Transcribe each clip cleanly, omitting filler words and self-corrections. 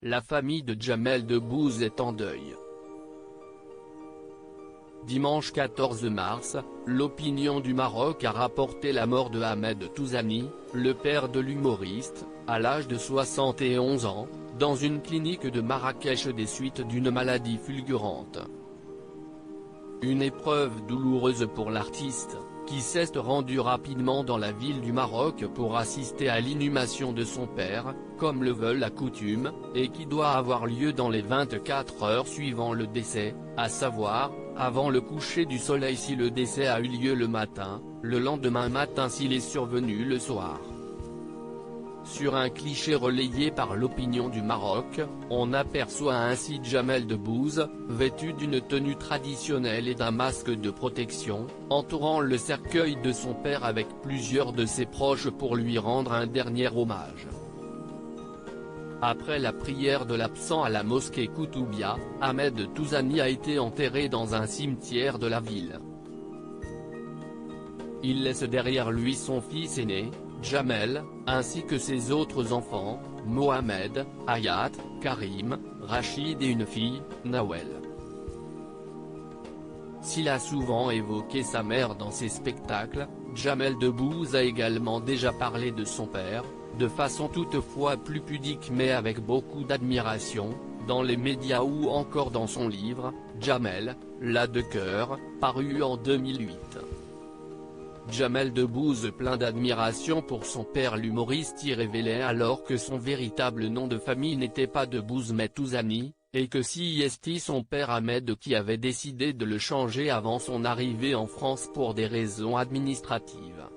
la famille de Jamel Debbouze est en deuil. Dimanche 14 mars, l'Opinion du Maroc a rapporté la mort de Ahmed Touzani, le père de l'humoriste, à l'âge de 71 ans, dans une clinique de Marrakech des suites d'une maladie fulgurante. Une épreuve douloureuse pour l'artiste, qui s'est rendu rapidement dans la ville du Maroc pour assister à l'inhumation de son père, comme le veut la coutume, et qui doit avoir lieu dans les 24 heures suivant le décès, à savoir, avant le coucher du soleil si le décès a eu lieu le matin, le lendemain matin s'il est survenu le soir. Sur un cliché relayé par l'Opinion du Maroc, on aperçoit ainsi Jamel Debbouze, vêtu d'une tenue traditionnelle et d'un masque de protection, entourant le cercueil de son père avec plusieurs de ses proches pour lui rendre un dernier hommage. Après la prière de l'absent à la mosquée Koutoubia, Ahmed Touzani a été enterré dans un cimetière de la ville. Il laisse derrière lui son fils aîné, Jamel, ainsi que ses autres enfants, Mohamed, Hayat, Karim, Rachid et une fille, Nawel. S'il a souvent évoqué sa mère dans ses spectacles, Jamel Debbouze a également déjà parlé de son père, de façon toutefois plus pudique mais avec beaucoup d'admiration, dans les médias ou encore dans son livre, Jamel, l'A de cœur, paru en 2008. Jamel Debbouze plein d'admiration pour son père l'humoriste y révélait alors que son véritable nom de famille n'était pas Debbouze mais Touzani, et que c'était son père Ahmed qui avait décidé de le changer avant son arrivée en France pour des raisons administratives.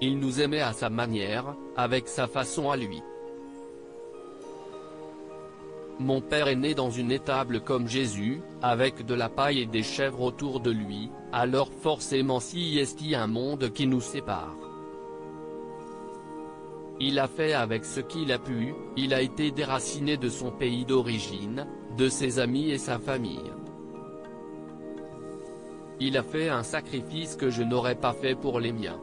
Il nous aimait à sa manière, avec sa façon à lui. Mon père est né dans une étable comme Jésus, avec de la paille et des chèvres autour de lui, alors forcément c'est un monde qui nous sépare. Il a fait avec ce qu'il a pu, il a été déraciné de son pays d'origine, de ses amis et sa famille. Il a fait un sacrifice que je n'aurais pas fait pour les miens.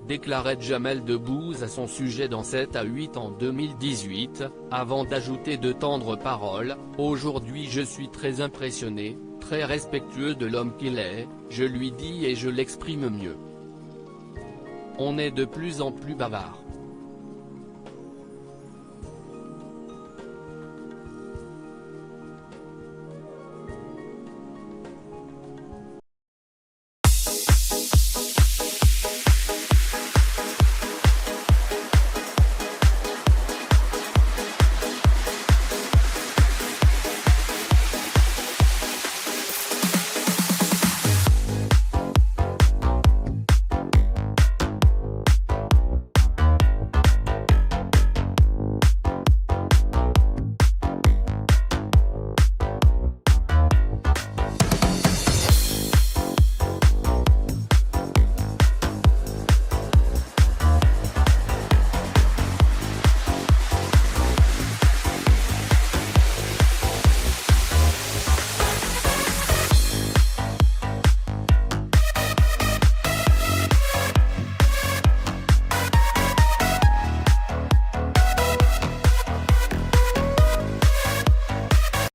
Déclarait Jamel Debbouze à son sujet dans 7 à 8 en 2018, avant d'ajouter de tendres paroles, « Aujourd'hui je suis très impressionné, très respectueux de l'homme qu'il est, je lui dis et je l'exprime mieux. On est de plus en plus bavard.